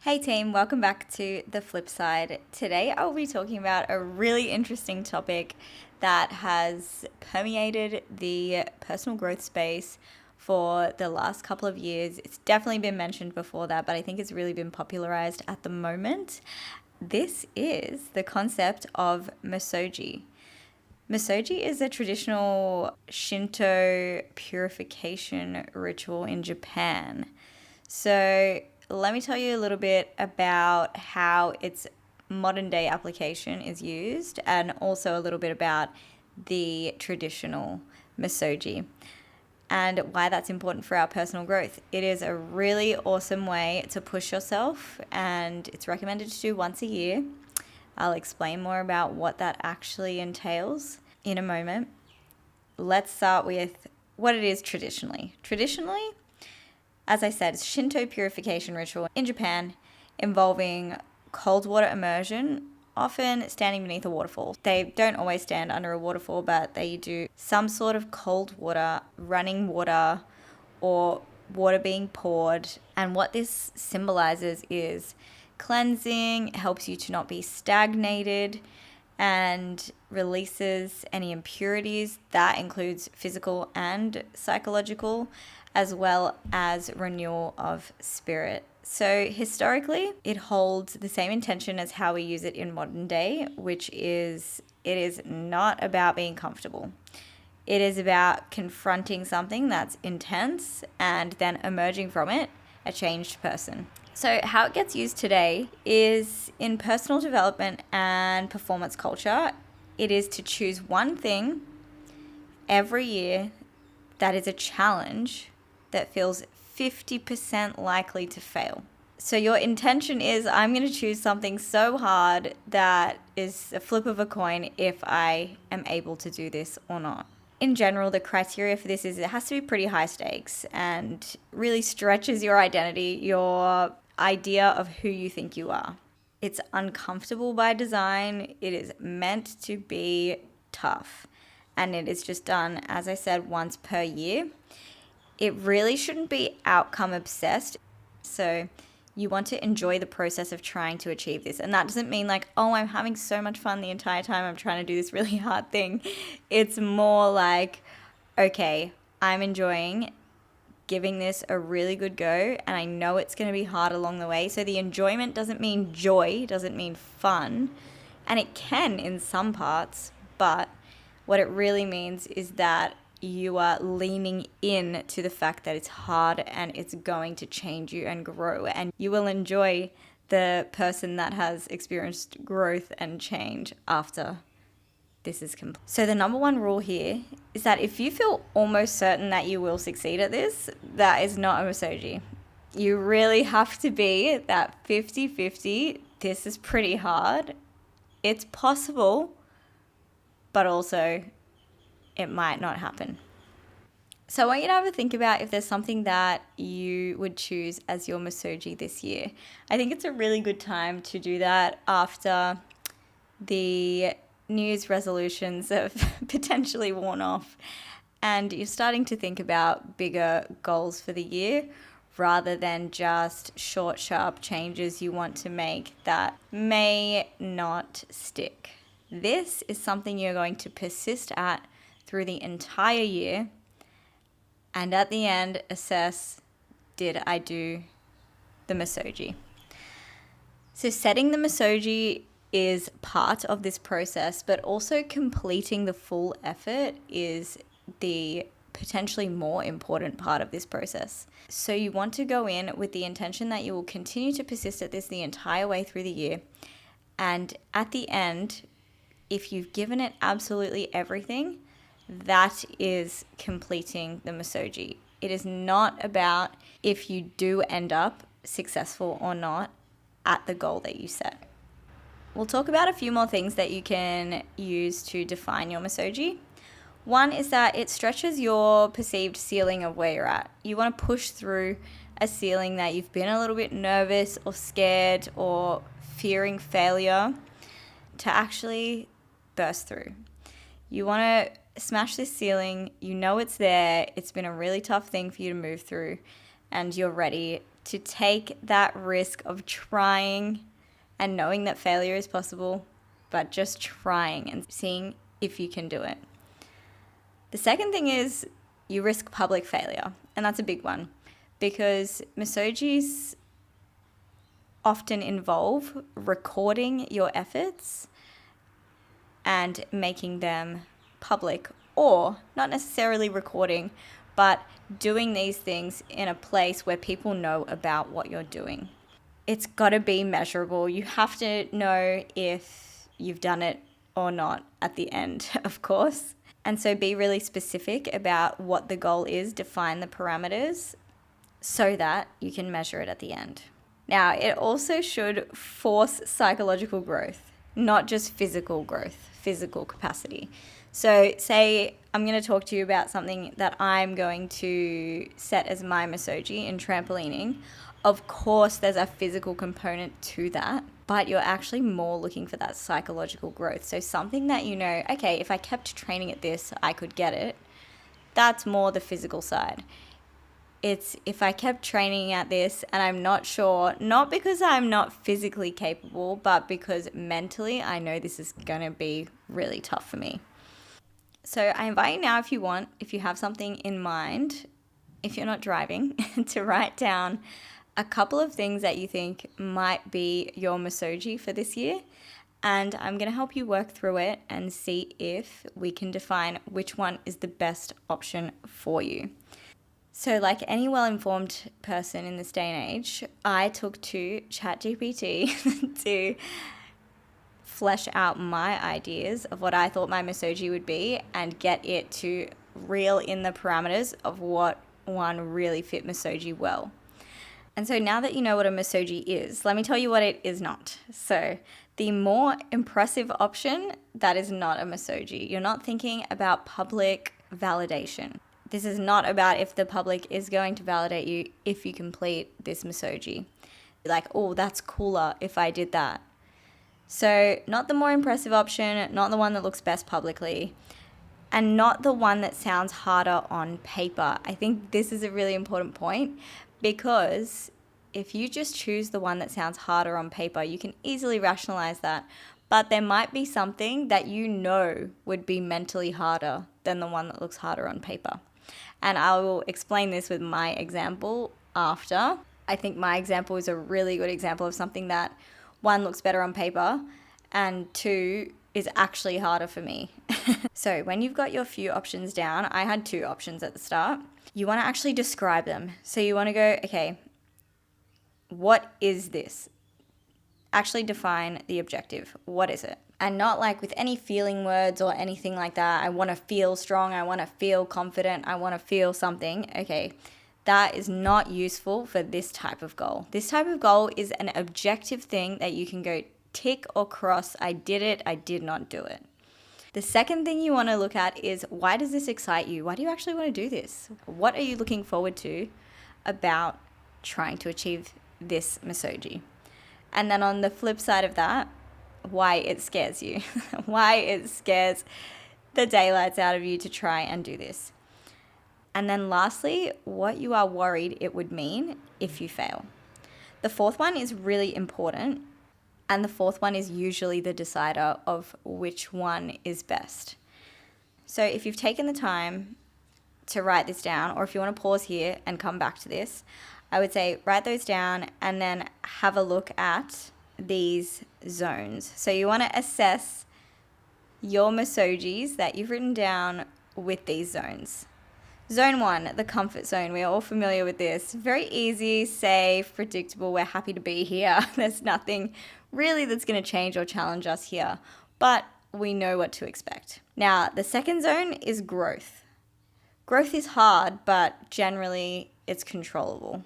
Hey team, welcome back to The Flip Side. Today I'll be talking about a really interesting topic that has permeated the personal growth space for the last couple of years. It's definitely been mentioned before that, but I think it's really been popularized at the moment. This is the concept of Misogi. Misogi is a traditional Shinto purification ritual in Japan. So let me tell you a little bit about how its modern day application is used and also a little bit about the traditional Misogi and why that's important for our personal growth. It is a really awesome way to push yourself and it's recommended to do once a year. I'll explain more about what that actually entails in a moment. Let's start with what it is traditionally. Traditionally, as I said, it's Shinto purification ritual in Japan involving cold water immersion, often standing beneath a waterfall. They don't always stand under a waterfall, but they do some sort of cold water, running water, or water being poured. And what this symbolizes is cleansing, helps you to not be stagnated, and releases any impurities. That includes physical and psychological, as well as renewal of spirit. So historically, it holds the same intention as how we use it in modern day, which is it is not about being comfortable. It is about confronting something that's intense and then emerging from it a changed person. So how it gets used today is in personal development and performance culture. It is to choose one thing every year that is a challenge that feels 50% likely to fail. So your intention is, I'm going to choose something so hard that is a flip of a coin if I am able to do this or not. In general, the criteria for this is it has to be pretty high stakes and really stretches your identity, your idea of who you think you are. It's uncomfortable by design. It is meant to be tough. And it is just done, as I said, once per year. It really shouldn't be outcome obsessed. So you want to enjoy the process of trying to achieve this. And that doesn't mean like, oh, I'm having so much fun the entire time I'm trying to do this really hard thing. It's more like, okay, I'm enjoying giving this a really good go and I know it's going to be hard along the way. So the enjoyment doesn't mean joy, doesn't mean fun. And it can in some parts, but what it really means is that you are leaning in to the fact that it's hard and it's going to change you and grow, and you will enjoy the person that has experienced growth and change after this is complete. So the number one rule here is that if you feel almost certain that you will succeed at this, that is not a Misogi. You really have to be that 50-50. This is pretty hard. It's possible, but also it might not happen. So I want you to have a think about if there's something that you would choose as your Misogi this year. I think it's a really good time to do that after the New Year's resolutions have potentially worn off and you're starting to think about bigger goals for the year rather than just short, sharp changes you want to make that may not stick. This is something you're going to persist at through the entire year, and at the end, assess, did I do the Misogi? So setting the Misogi is part of this process, but also completing the full effort is the potentially more important part of this process. So you want to go in with the intention that you will continue to persist at this the entire way through the year, and at the end, if you've given it absolutely everything, that is completing the Misogi. It is not about if you do end up successful or not at the goal that you set. We'll talk about a few more things that you can use to define your Misogi. One is that it stretches your perceived ceiling of where you're at. You want to push through a ceiling that you've been a little bit nervous or scared or fearing failure to actually burst through. You want to smash this ceiling. You know it's there. It's been a really tough thing for you to move through and you're ready to take that risk of trying and knowing that failure is possible, but just trying and seeing if you can do it. The second thing is you risk public failure, and that's a big one because Misogis often involve recording your efforts and making them public, or not necessarily recording, but doing these things in a place where people know about what you're doing. It's got to be measurable. You have to know if you've done it or not at the end, of course. And so be really specific about what the goal is, define the parameters so that you can measure it at the end. Now, it also should force psychological growth, not just physical growth, physical capacity. So say I'm going to talk to you about something that I'm going to set as my Misogi in trampolining. Of course, there's a physical component to that, but you're actually more looking for that psychological growth. So something that you know, okay, if I kept training at this, I could get it. That's more the physical side. It's if I kept training at this and I'm not sure, not because I'm not physically capable, but because mentally I know this is going to be really tough for me. So I invite you now, if you want, if you have something in mind, if you're not driving, to write down a couple of things that you think might be your Misogi for this year. And I'm going to help you work through it and see if we can define which one is the best option for you. So like any well-informed person in this day and age, I took to ChatGPT to flesh out my ideas of what I thought my Misogi would be and get it to reel in the parameters of what one really fit Misogi well. And so now that you know what a Misogi is, let me tell you what it is not. So the more impressive option, that is not a Misogi. You're not thinking about public validation. This is not about if the public is going to validate you if you complete this Misogi. Like, oh, that's cooler if I did that. So not the more impressive option, not the one that looks best publicly, and not the one that sounds harder on paper. I think this is a really important point because if you just choose the one that sounds harder on paper, you can easily rationalize that. But there might be something that you know would be mentally harder than the one that looks harder on paper. And I will explain this with my example after. I think my example is a really good example of something that one looks better on paper and two is actually harder for me. So when you've got your few options down, I had 2 options at the start. You want to actually describe them. So you want to go, okay, what is this? Actually define the objective. What is it? And not like with any feeling words or anything like that. I want to feel strong. I want to feel confident. I want to feel something. Okay, that is not useful for this type of goal. This type of goal is an objective thing that you can go tick or cross. I did it. I did not do it. The second thing you want to look at is, why does this excite you? Why do you actually want to do this? What are you looking forward to about trying to achieve this Misogi? And then on the flip side of that, why it scares you, why it scares the daylights out of you to try and do this. And then lastly, what you are worried it would mean if you fail. The fourth one is really important, and the fourth one is usually the decider of which one is best. So if you've taken the time to write this down, or if you want to pause here and come back to this, I would say write those down and then have a look at these zones. So you want to assess your Misogis that you've written down with these zones. Zone 1, the comfort zone. We're all familiar with this. Very easy, safe, predictable. We're happy to be here. There's nothing really that's going to change or challenge us here, but we know what to expect. Now, the second zone is growth. Growth is hard, but generally it's controllable.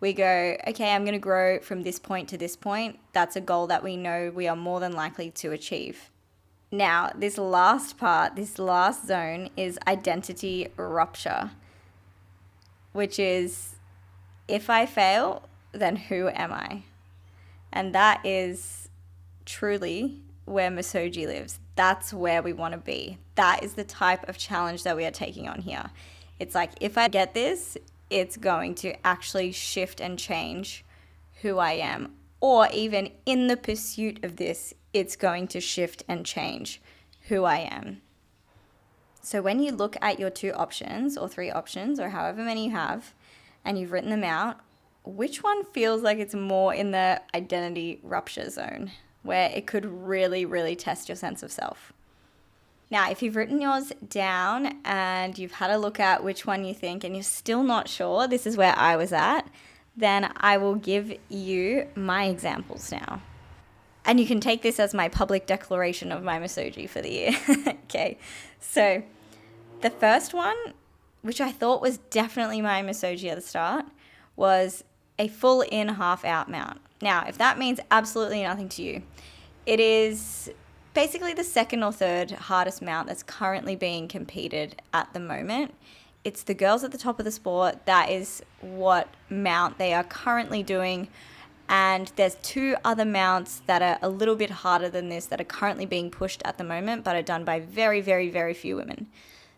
We go, okay, I'm going to grow from this point to this point. That's a goal that we know we are more than likely to achieve. Now, this last part, this last zone is identity rupture, which is, if I fail, then who am I? And that is truly where Misogi lives. That's where we want to be. That is the type of challenge that we are taking on here. It's like, if I get this, it's going to actually shift and change who I am. Or even in the pursuit of this, it's going to shift and change who I am. So when you look at your 2 options or 3 options or however many you have, and you've written them out, which one feels like it's more in the identity rupture zone where it could really, really test your sense of self? Now, if you've written yours down and you've had a look at which one you think and you're still not sure, this is where I was at, then I will give you my examples now. And you can take this as my public declaration of my Misogi for the year. Okay, so the first one, which I thought was definitely my Misogi at the start, was a full in, half out mount. Now, if that means absolutely nothing to you, it is basically the second or third hardest mount that's currently being competed at the moment. It's the girls at the top of the sport. That is what mount they are currently doing. And there's 2 other mounts that are a little bit harder than this that are currently being pushed at the moment, but are done by very, very, very few women.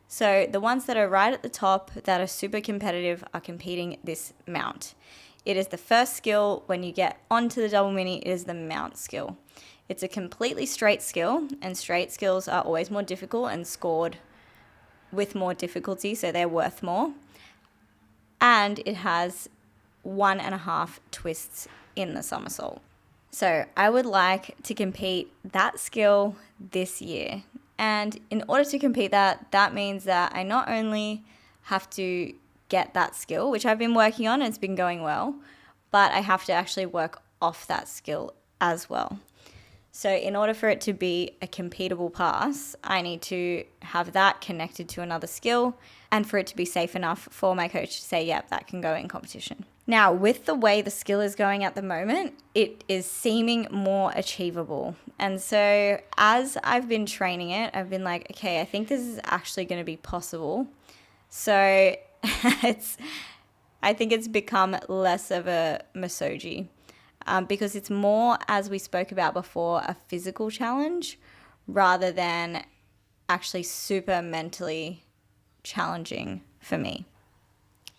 So the ones that are right at the top that are super competitive are competing this mount. It is the first skill when you get onto the double mini. It is the mount skill. It's a completely straight skill, and straight skills are always more difficult and scored with more difficulty, so they're worth more. And it has 1.5 twists in the somersault. So I would like to compete that skill this year. And in order to compete that means that I not only have to get that skill, which I've been working on and it's been going well, but I have to actually work off that skill as well. So in order for it to be a completable pass, I need to have that connected to another skill and for it to be safe enough for my coach to say, yep, that can go in competition. Now, with the way the skill is going at the moment, it is seeming more achievable. And so as I've been training it, I've been like, okay, I think this is actually going to be possible. So I think it's become less of a Misogi. Because it's more, as we spoke about before, a physical challenge rather than actually super mentally challenging for me.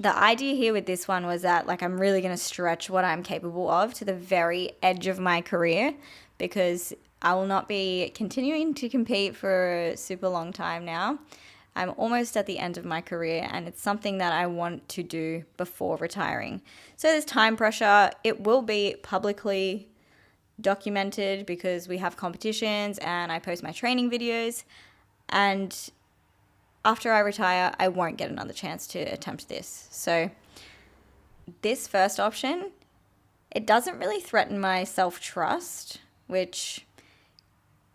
The idea here with this one was that I'm really going to stretch what I'm capable of to the very edge of my career, because I will not be continuing to compete for a super long time now. I'm almost at the end of my career, and it's something that I want to do before retiring. So there's time pressure. It will be publicly documented because we have competitions and I post my training videos. And after I retire, I won't get another chance to attempt this. So this first option, it doesn't really threaten my self-trust, which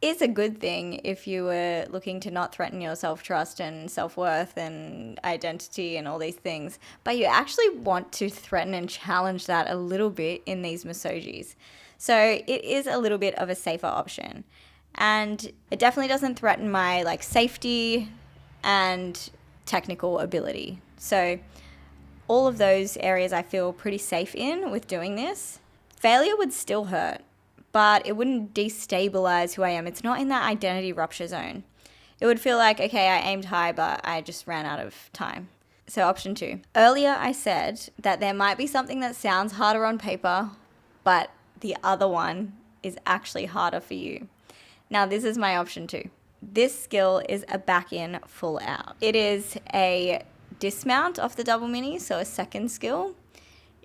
is a good thing if you were looking to not threaten your self-trust and self-worth and identity and all these things. But you actually want to threaten and challenge that a little bit in these Misogis. So it is a little bit of a safer option. And it definitely doesn't threaten my safety and technical ability. So all of those areas I feel pretty safe in with doing this. Failure would still hurt, but it wouldn't destabilize who I am. It's not in that identity rupture zone. It would feel like, okay, I aimed high, but I just ran out of time. So option 2. Earlier I said that there might be something that sounds harder on paper, but the other one is actually harder for you. Now this is my option 2. This skill is a back in, full out. It is a dismount off the double mini, so a second skill.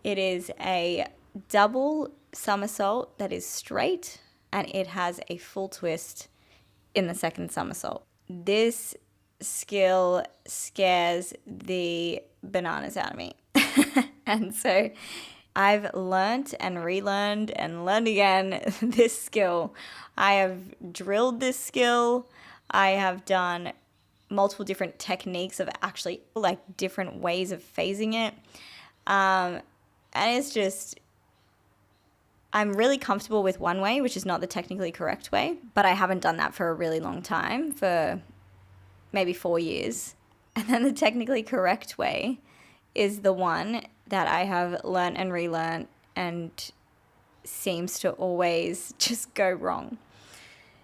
It is a double somersault that is straight, and it has a full twist in the second somersault. This skill scares the bananas out of me. And so I've learnt and relearned and learned again this skill. I have drilled this skill. I have done multiple different techniques of actually different ways of phasing it. And it's just, I'm really comfortable with one way, which is not the technically correct way, but I haven't done that for a really long time, for maybe 4 years. And then the technically correct way is the one that I have learned and relearned and seems to always just go wrong.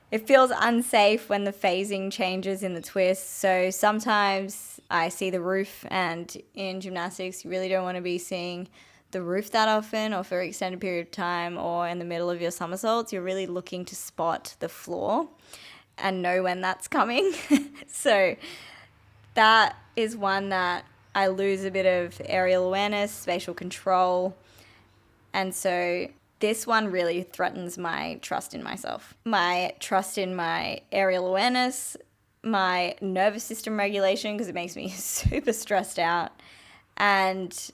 It feels unsafe when the phasing changes in the twist. So sometimes I see the roof, and in gymnastics, you really don't want to be seeing the roof that often or for an extended period of time or in the middle of your somersaults. You're really looking to spot the floor and know when that's coming. So that is one that I lose a bit of aerial awareness, spatial control. And so this one really threatens my trust in myself, my trust in my aerial awareness, my nervous system regulation, because it makes me super stressed out. And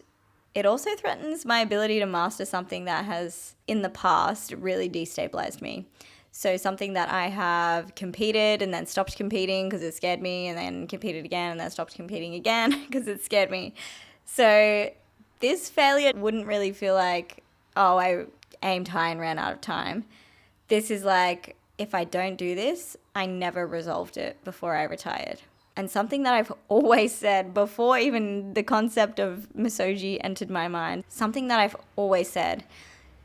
it also threatens my ability to master something that has, in the past, really destabilized me. So something that I have competed and then stopped competing because it scared me, and then competed again and then stopped competing again because it scared me. So this failure wouldn't really feel like, oh, I aimed high and ran out of time. This is like, if I don't do this, I never resolved it before I retired. And something that I've always said before even the concept of Misogi entered my mind, something that I've always said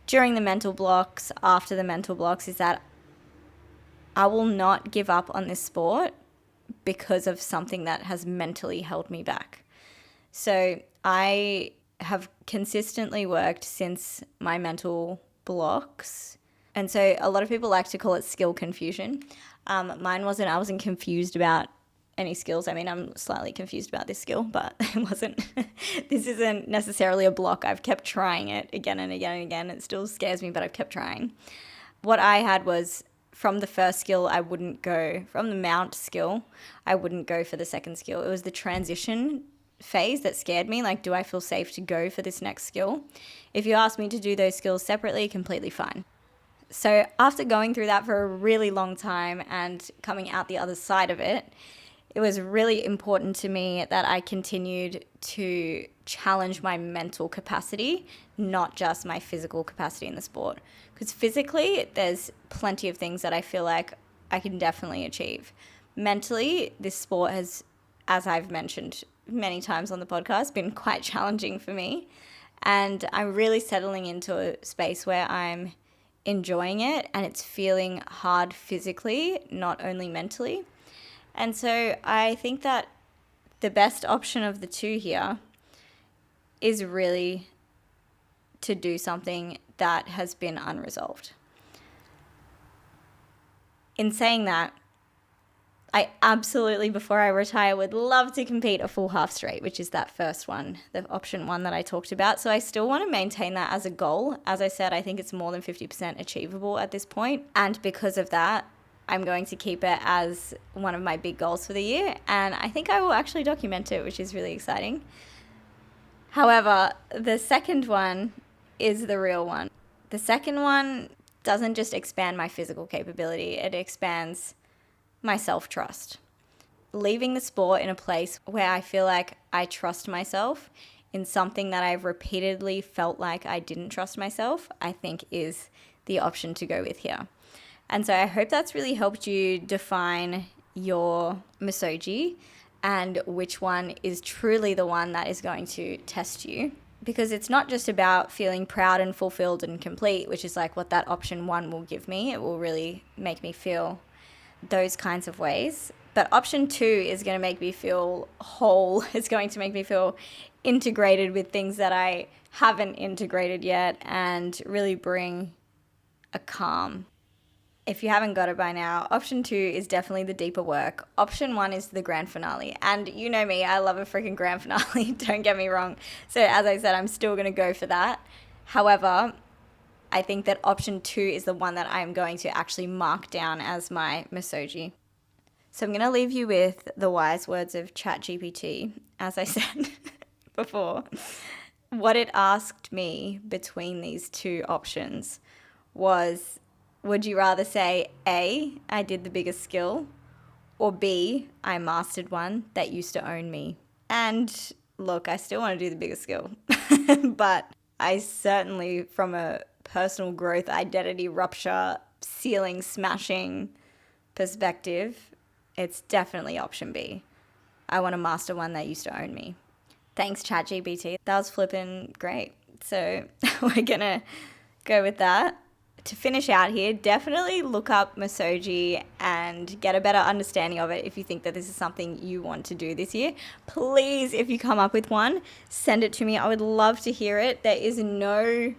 during the mental blocks, after the mental blocks, is that I will not give up on this sport because of something that has mentally held me back. So I have consistently worked since my mental blocks. And so a lot of people like to call it skill confusion. Mine wasn't. I wasn't confused about any skills. I mean, I'm slightly confused about this skill, but it wasn't. This isn't necessarily a block. I've kept trying it again and again and again. It still scares me, but I've kept trying. What I had was, from the first skill, I wouldn't go. From the mount skill, I wouldn't go for the second skill. It was the transition phase that scared me. Like, do I feel safe to go for this next skill? If you ask me to do those skills separately, completely fine. So after going through that for a really long time and coming out the other side of it, it was really important to me that I continued to challenge my mental capacity, not just my physical capacity in the sport. Because physically, there's plenty of things that I feel like I can definitely achieve. Mentally, this sport has, as I've mentioned many times on the podcast, been quite challenging for me. And I'm really settling into a space where I'm enjoying it and it's feeling hard physically, not only mentally. And so I think that the best option of the two here is really to do something that has been unresolved. In saying that, I absolutely, before I retire, would love to compete a full half straight, which is that first one, the option one that I talked about. So I still want to maintain that as a goal. As I said, I think it's more than 50% achievable at this point. And because of that, I'm going to keep it as one of my big goals for the year. And I think I will actually document it, which is really exciting. However, the second one is the real one. The second one doesn't just expand my physical capability, it expands my self-trust. Leaving the sport in a place where I feel like I trust myself in something that I've repeatedly felt like I didn't trust myself, I think is the option to go with here. And so I hope that's really helped you define your Misogi and which one is truly the one that is going to test you. Because it's not just about feeling proud and fulfilled and complete, which is like what that option one will give me. It will really make me feel those kinds of ways. But option two is going to make me feel whole. It's going to make me feel integrated with things that I haven't integrated yet and really bring a calm. If you haven't got it by now, option two is definitely the deeper work. Option one is the grand finale. And you know me, I love a freaking grand finale, don't get me wrong. So as I said, I'm still going to go for that. However, I think that option two is the one that I'm going to actually mark down as my Misogi. So I'm going to leave you with the wise words of ChatGPT. As I said before, what it asked me between these two options was, would you rather say A, I did the biggest skill, or B, I mastered one that used to own me? And look, I still want to do the biggest skill, but I certainly, from a personal growth, identity rupture, ceiling smashing perspective, it's definitely option B. I want to master one that used to own me. Thanks, ChatGPT. That was flipping great. So we're going to go with that. to finish out here, definitely look up Misogi and get a better understanding of it if you think that this is something you want to do this year. Please, if you come up with one, send it to me. I would love to hear it. There is no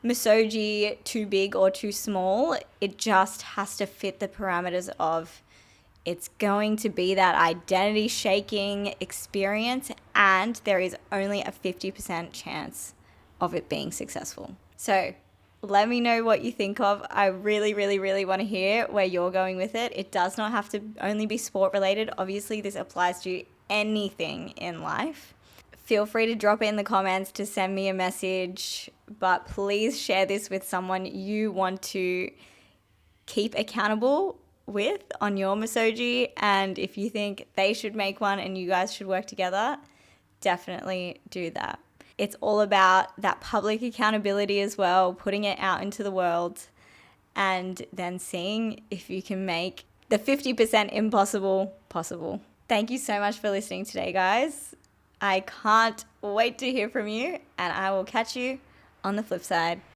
Misogi too big or too small. It just has to fit the parameters of it's going to be that identity shaking experience, and there is only a 50% chance of it being successful. So let me know what you think of. I really, really, really want to hear where you're going with it. It does not have to only be sport related. Obviously, this applies to anything in life. Feel free to drop it in the comments, to send me a message, but please share this with someone you want to keep accountable with on your Misogi. And if you think they should make one and you guys should work together, definitely do that. It's all about that public accountability as well, putting it out into the world and then seeing if you can make the 50% impossible possible. Thank you so much for listening today, guys. I can't wait to hear from you, and I will catch you on the flip side.